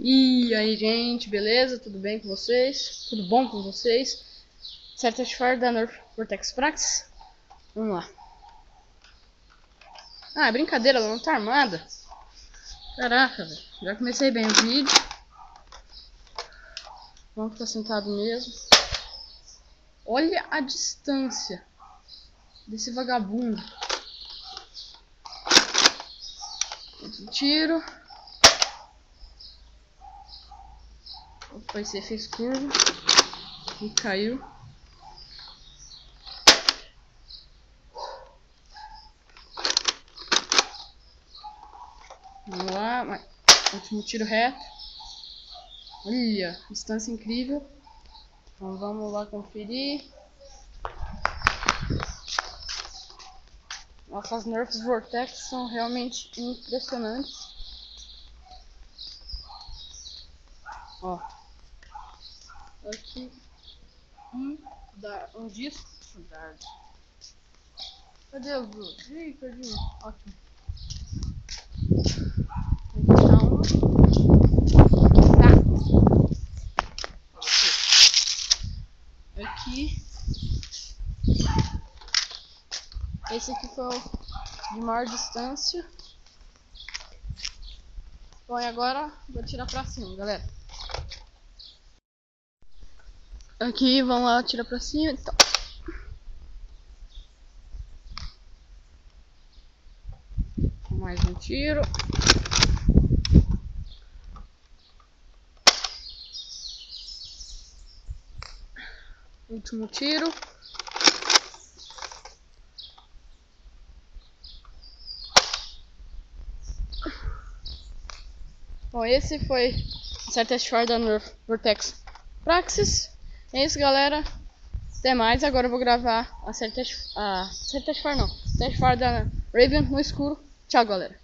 E aí, gente, beleza? Tudo bem com vocês? Tudo bom com vocês? Certified da Nerf Vortex Praxis. Vamos lá. Ah, é brincadeira, ela não tá armada. Caraca, velho. Já comecei bem o vídeo. Vamos ficar sentado mesmo. Olha a distância desse vagabundo. Tiro. Opa, esse fez curva. E caiu. Vamos lá. Último tiro reto. Olha, distância incrível. Então vamos lá conferir. Nossas Nerfs Vortex são realmente impressionantes. Ó, aqui um disco. Cadê os outros? Ih, perdi um. Ótimo. Aqui. Esse aqui foi o de maior distância. Bom, e agora vou tirar pra cima, galera. Aqui, vamos lá, tirar pra cima. Então. Mais um tiro. Último tiro. Bom, esse foi o Certified da Nerf Vortex Praxis. É isso, galera. Até mais. Agora eu vou gravar a Certified da Raven no escuro. Tchau, galera.